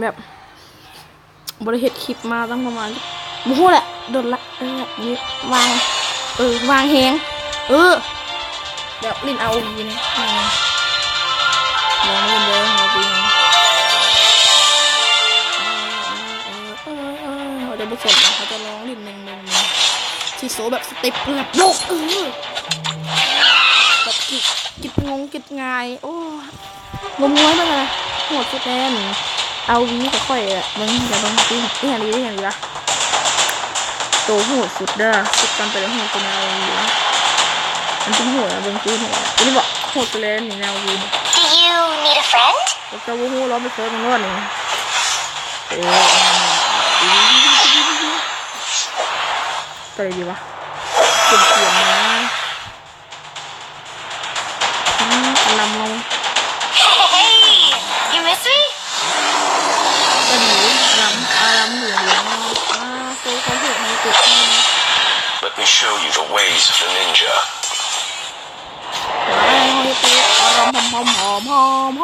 แบบบริเหตุคลิปมาตั้งประมาณโอ้โหแหละโดนละนี่วางวางแหงเดี๋ยวลินเอาอีกนะลองเล่นเลยเอาดีนะเขาจะบุกเสร็จนะเขาจะร้องลินหนึ่งชีโซแบบสเต็ปแบบโลกแบบกิดงงกิดงายโอ้งมงวยไปเลยโหดสุดแน่นเอาวีก็ค่อยอ่ะมึงอย่าบังตีนี่อย่างนี้ละโตโหดสุดเด้อสุดกันไปแล้วโหดเป็นเอาวีมันเป็นโหดอะบังตีโหดอันนี้บอกโหดไปแล้วนี่แนววี Do you need a friend? แล้วก็วู้ร้อนไปเฟิร์สมันรอดนี่ตัวอะไรดีวะเปลี่ยนนะลำลง Hey, you miss me? ก็หนีลำหนูเลี้ยงโซ่เขาถูกให้ติด Let me show you the ways of the ninja. ให้ติดอารมณ์หอม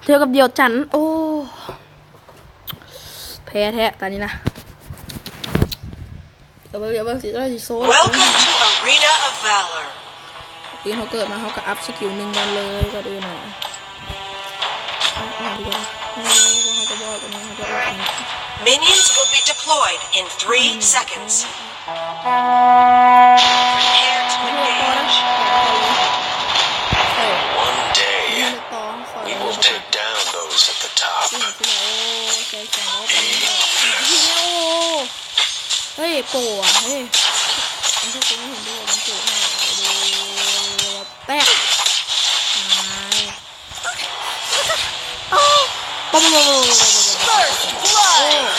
เธอกับเดียวจันโอ้แพ้แท้ตอนนี้นะเดี๋ยวเบอร์สีได้สีโซ่ Welcome to Arena of Valor. ตีเขาเกิดมาเขาก็อัพสกิลหนึ่งกันเลยก็ดูหน่อยดีกว่าเขาจะบอกกันนี้เขาจะบอกกันนี้ Minions will be deployed in 3 seconds. Prepare to engage. One day, we will take down those at the top. เฮ้ยโปอ่ะเฮ้ยมันทุกคนไม่เห็นด้วยมันโปให้แตกป๊อป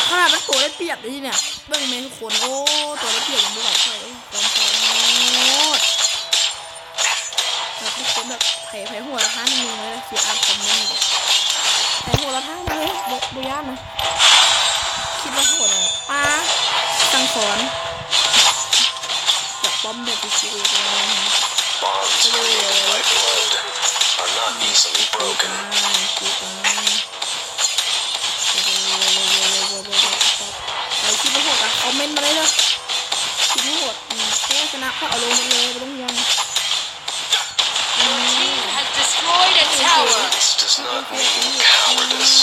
ขนาดมันตัวได้เปรียบเลยที่เนี่ยเบื้องเมนทุกคนโอ้ตัวได้เปรียบยังไม่ไหวใช่ตอนแบบทุกคนแบบไผ่หัวละท่านนึงเลยเสียอาร์คอมเมนต์ไผ่หัวละท่านเลยบุญญาณนะคิดว่าหัวอ่ะสั่งสอนจากป้อมแบบที่สุดเลย Bonds created by blood are not easily broken. ไอ้คิดว่าหัวอ่ะคอมเมนต์มาเลยนะคิดว่าหัวแค่ชนะเขาเอาลงมาเลยไม่ต้องยัง Has destroyed a tower. This does not mean cowardice.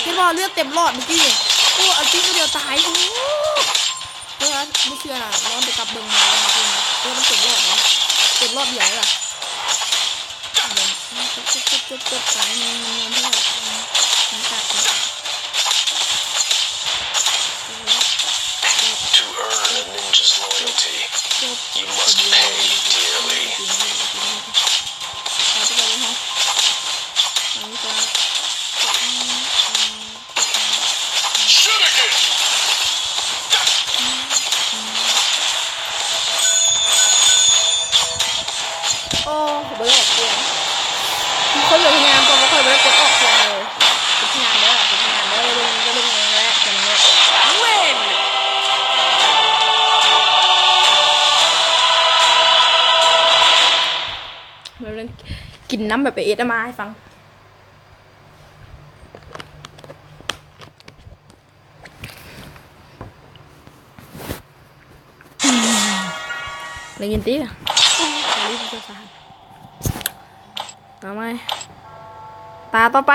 เห็นว่าเลือดเต็มหลอดเมื่อกี้โอ้เอาจิ้งเดียวตายโอ้เฮ้ยไม่เชื่อนะร้อนไปกับเบิ้งมาจริงเลือดมันเต็มหลอดเนาะเต็มหลอดใหญ่ล่ะจบสายมันเท่าไหร่มันกัด To earn a ninja's loyalty, you must pay dearly. Shuriken! โอ้ผมไม่ได้ออกเสียงคนอยู่ที่งานก็ไม่ค่อยได้กดออกเสียงเลยเป็นงานแล้วเป็นงานแล้วเรื่องก็เรื่องงานแล้วอย่างเงี้ยเว้นเราเล่นกินน้ำแบบไปเอสมาให้ฟังได้ยินตีอ่ะรีบไปสานต่อไปตาต่อไป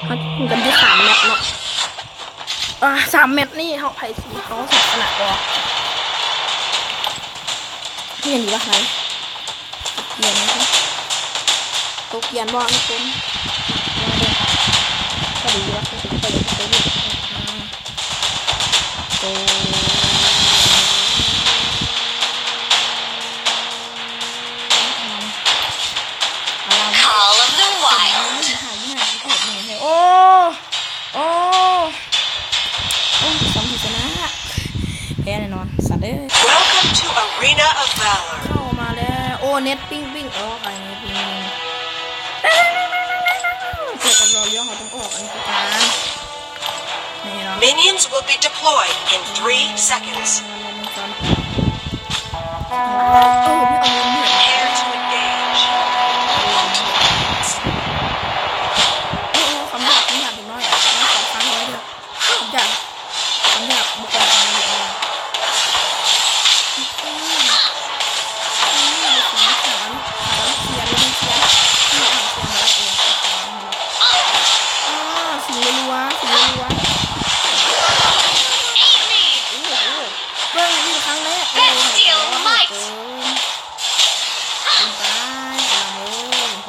เขากันที่3 เม็ดเนาะ3 เม็ดนี่เขาไผ่สีเขาสขนาดกว่าที่เห็นดีว่าใครเย็นไหมตกเย็นบ่ทุกคนก็ดีว่าเขาไปดูโต Call of the Wild. โอ้สองทีชนะ น็ตปิ้งอ๋อไก่เน็ตปิ้งเกิดกับเราเยอะเขาต้องออกอันนี้การนี่เนาะ Minions will be deployed in 3 seconds. พี่เอาเงินเนี่ย Prepare to engage. คำหยาบถึงน้อยไม่ขอค้างไว้เถอะคำหยาบบุคคลทางเดียวสิ่งรัวเบิ้งนี่ครั้งแรกตายโอ้โห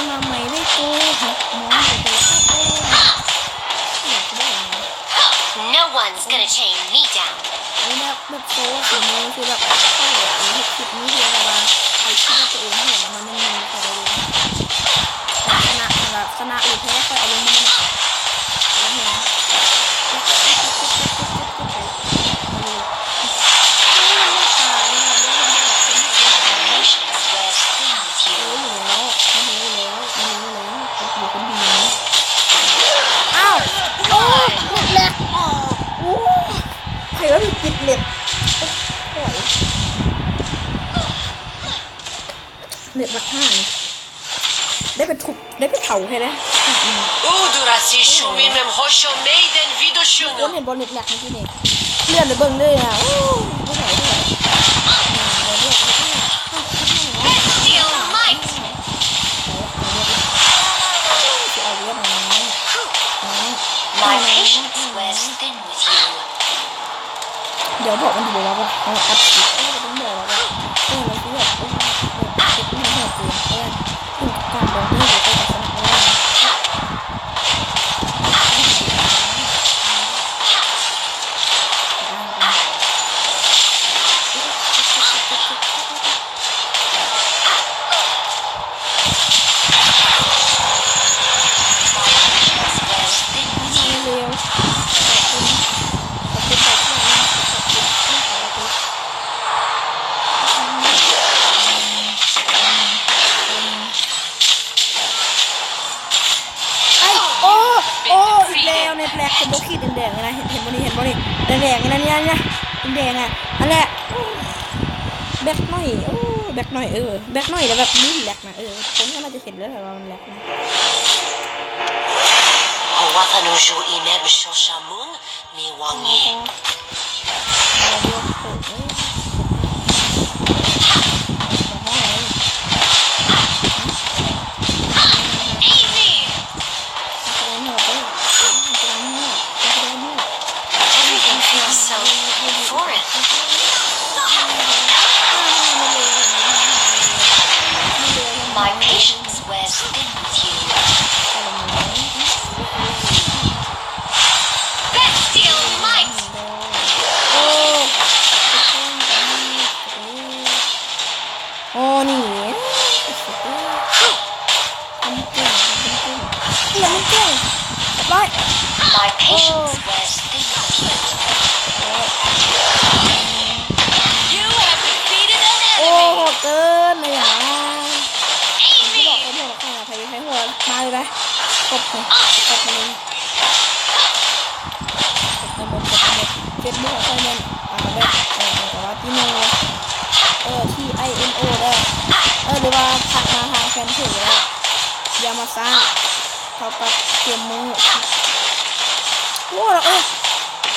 มาใหม่ได้โกหกมองไปเลย No one's gonna chain me down. ไอ้แบบโซ่สีมือคือแบบเข้าแบบนี้คลิปนี้เรียกว่าใครคิดว่าตัวเองเห็นมันไม่มีใครเลยชนะหรือแพ้ค่อยเอาลงมาอ้าวโอ้หมดแล้วโอ้ใครว่ามีจิตเล็ดโอ้ยเล็ดมาห้าได้เป็นทุบได้เป็นเผาใช่ไหม Udurasi shumimem hosho maiden คน vidoshunu. เห็นบอลเล็ดแหลกเมื่อกี้นี่เลื่อนไปเบิ้งเลยอ่ะโอ้ไม่ไหว Bestial might. จะเอาเรื่องอะไร My patience wears thin with you. เดี๋ยวบอกมันดูแล้วว่าเอาอัดคลิปต้องบอกแล้วว่าเราซื้อแบบคลิปมันหัวเกินการลงนี่เดี๋ยวก็จะชนะเร็วอีกแล้วในแปลกเป็นโบกี้แดงๆนะเห็นบ่นี่แดงๆนะเนี่ยแดงอ่ะนั่นแหละแบกหน่อยแบกหน่อยแบกหน่อยแล้วแบบนี่แหลกนะคนก็น่าจะเห็นแล้วแต่ว่ามันแหลกนะ Hawatanuju imem shoshamun miwangi. เกินเลยอ่ะที่บอกเขาหมดแล้วค่ะใครใช้หัวมาเลยไหมกดเลยกดมาเลยเฟซบุ๊กของใครเนี่ยแบบว่าที่โนTINO ได้หรือว่าทักมาทางแฟนเพจแล้วยามาซ่าเขาปัดเกมมือโว้แล้ว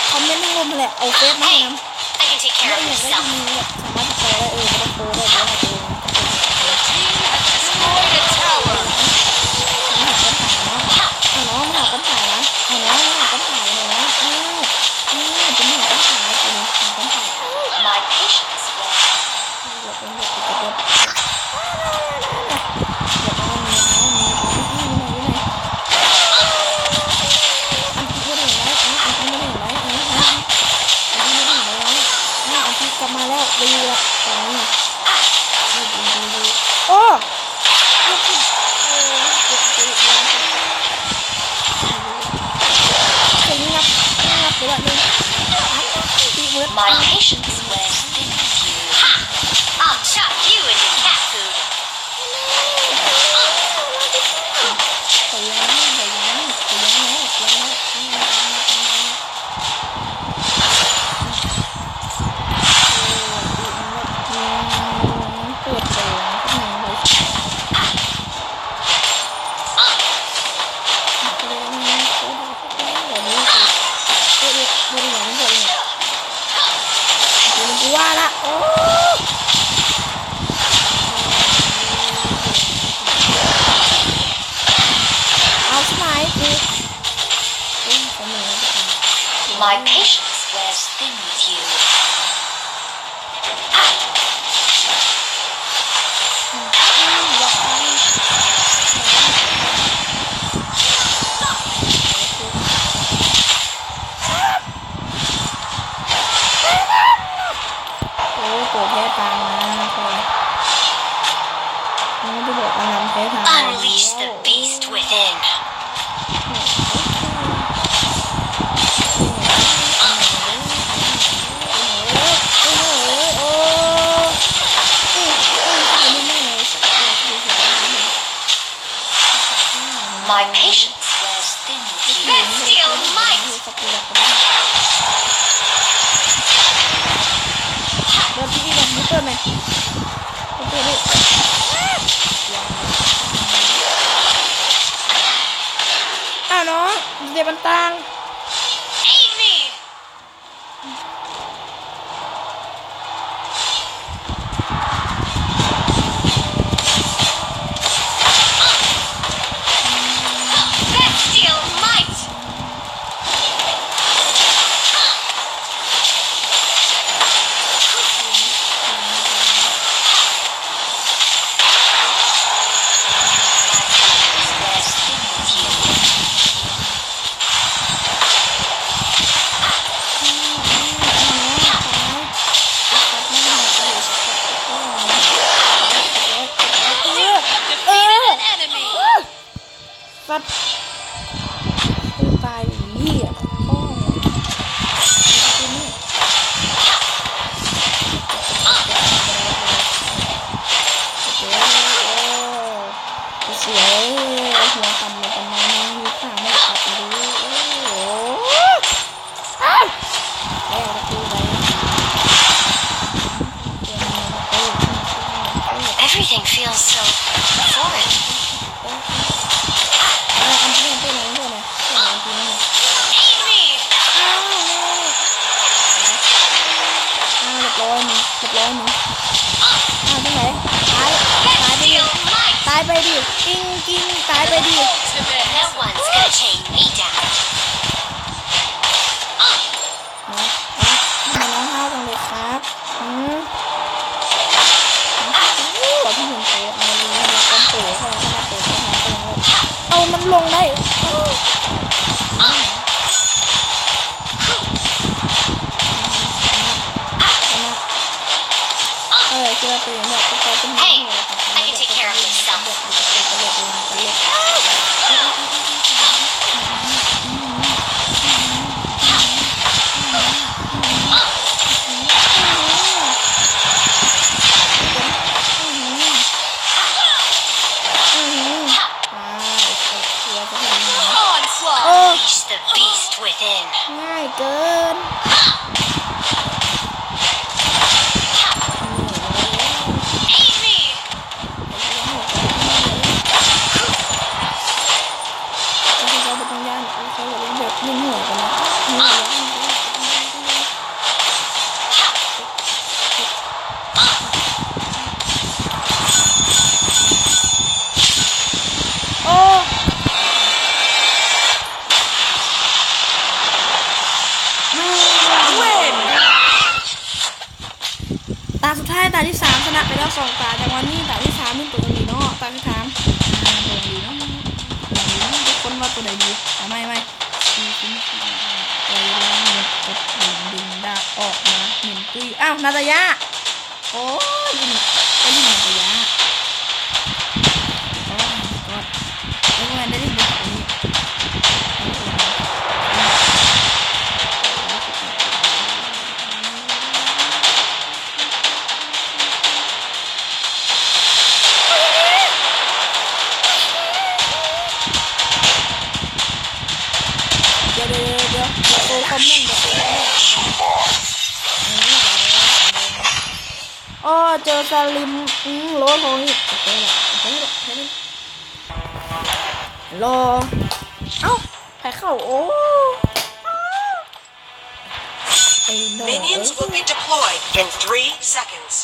คอมเมนต์ให้งมแหละเอาเฟซมาให้น้ำ I can take ไม่ care of อยากได้ myself. มีแบบสามารถโตได้ไม่ต้องโตได้เพราะว่าตัวเอง Destroyed a tower. เอาน้องมาหากันถ่ายนะเอาน้องมาหากันถ่ายเลยนะเป็นหากันถ่ายเลยหากันถ่าย My patience wears. เดี๋ยวเป็นแบบเดี๋ยวกลับมาแล้วดีละตอนนี้โอ้ถึงงับไปแล้ว My patience wears thin with you. Ha! I'll chop you into cat food. ขอยังปวดใจข้างในเลยกูว่าละโอ้เอาสมัยกู My patience wears thin with you. โอ้โหแพ้ทางนะคอยไม่ได้บอกอารมณ์แพ้ทาง Unleash the beast within. 'My patience wears thin with you. Bestial might. เดี๋ยวพี่เนี่ยมิเตอร์ไหมมิเตอร์ดิอ้าวน้องเดี๋ยวมันตัง Aid me. Bestial might. Wears thin with you. สัตว์ตายอย่างนี้อ่ะโอ้เสียหัวคำในประมาณนี้มีข่าวไม่ตัดเลยโอ้โหแล้วกูไป Everything feels so foreign. อันที่มันเป็นอะไรเนี่ยนะเป็นอะไรจริงเนี่ย Aid me. อ้าวเรียบร้อยมึงอ้าวที่ไหนตายไปดิ Bestial might. ตายไปดิกิ้งตายไปดิ No one's gonna chain me down. ทำไมน้องห้าวจังเลยครับขอที่เห็นโตเอาเลยมันเป็นโตเข้ามาโตเข้ามาเอามันลงได้เชื่อตัวเองแบบตัวเป็น Hey, I can take care of myself. โอ้ Unleash the beast within. ง่ายเกิน Aid me. เขาไปตรงย่านเขาจะเล่นแบบยิงหัวกันนะโอ้ตาสุดท้ายตาที่3ชนะไปแล้ว2 ตาแต่วันนี้ตาที่3นี่ตัวนี้เนาะตาที่3ตัวนี้เนาะทุกคนว่าตัวไหนดีไม่ไปล้างเม็ดกับดึงดาออกมาเหม็นตุยอ้าวนาตายะโอ้ยได้ยินนาตายะโอ้ยแล้วมันได้ยินแบบนี้ อ้อเจอสลิมโลโทนี่รอเอ้าแพ้เข้าโอ้ไอ้โน่ Minions will be deployed in 3 seconds.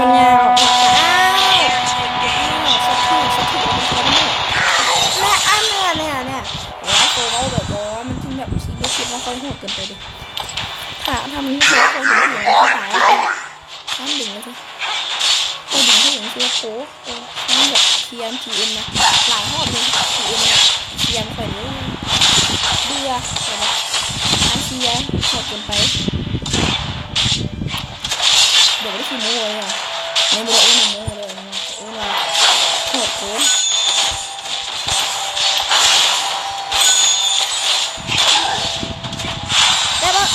มันยาว Prepare to engage. และอันเนี่ยแล้วโกเอาแบบว่ามันทิ้งแบบชีวิตคิดว่าค่อยโหดเกินไปดิถ้าทำนี้เขาคงถึงเหลือตายน้ำดิ่งเลยสิตัวดิ่งที่อย่างเชื่อโค้น้ำแบบเทียมทีเอ็มนะหลายหอบเลยทีเอ็มเนี่ยเทียมไปเลยเบื่อแต่แบบน้ำเทียมโหดเกินไปเดี๋ยวไม่ได้ขี้โม้เลยอ่ะไม่ได้โม้เลยนะโอ้ยโหดเกินแต่ว่า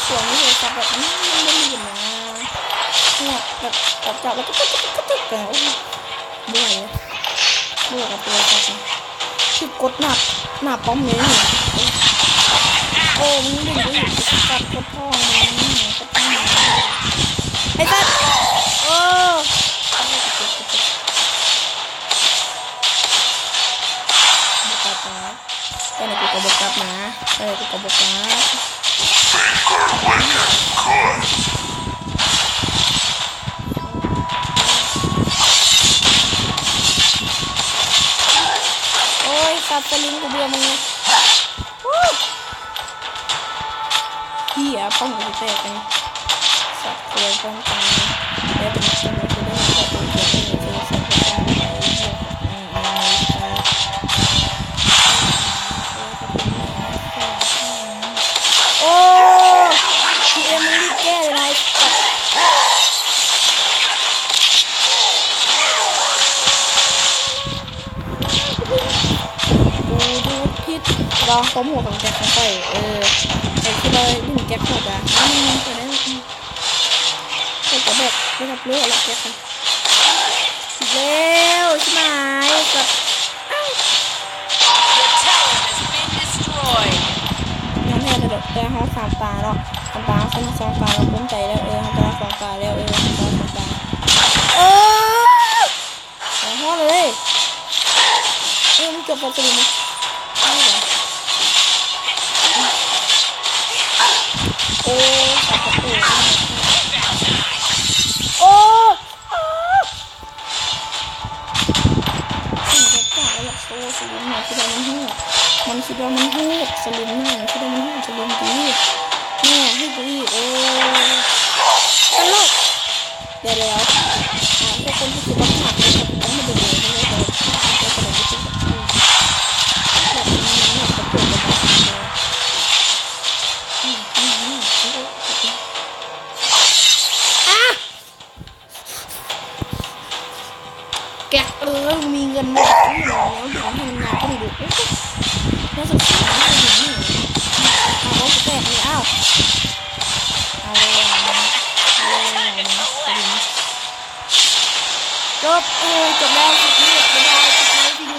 ส่วนนี้เลยจับแบบมันไม่ดีนะเนี่ยแบบจับแล้วก็ตึ๊กกันโอ้ยเบื่อเลยเบื่อกับตัวจับคือกดหนับป้อมเลยโอ้มึงดึงไปจับกดพ่อมึงไอ้สัตว์โอ้บุกกลับนะแต่ในกูก็บุกกลับนะกูก็บุกกลับโอ้ยสัตว์สลิงกูเบื่อมึงเลยพี่อะป้องกูแตกเลยสัตว์ตัวป้องกันแล้วเป็นคนที่ได้แต่ตัวเดียวไม่ใช่สัตว์ตัวใหญ่โอ้พี่เอ็มมึงรีบแก้เลยดูพิษลองต้มหัวของแจ็คเข้าไปไอ้ที่เราดึงแจ็คหมดอ่ะมันจะได้ใส่กระบอกไม่รับรู้อะไรแจ็คกันเร็วใช่ไหมสัตว์ Your tower has been destroyed. น้องแพรจะแต่ห้องสามตาเนาะสามตาสองตาเราปุ้มใจแล้วห้องตาสองตาแล้วห้องตาสองตาห้องเลยมันเกือบประตูมั้ยโอ้สับประตูโอ้สิ่งแปลกๆอะไรโอ้สลิมหน่อยคิดว่ามันหูมันคิดว่ามันหูสลิมหน่อยคิดว่ามันหูสลิมดีแม่ให้กูอีกโอ้ตลกเดี๋ยวทุกคนที่คิดว่าขาดเลยต้องมาดูเลยไม่ได้เลยจะสนุกที่สุดแบบนี้หนักกระเพื่อมกันแกะมีเงินมาแล้วเดี๋ยวให้มันงานก็ไม่ดูน่าสงสารไม่ถึงนี่เอาว่าแกะเลยเอาเลยจบจบแล้วสุดที่ไม่ได้สุดท้ายที่ดู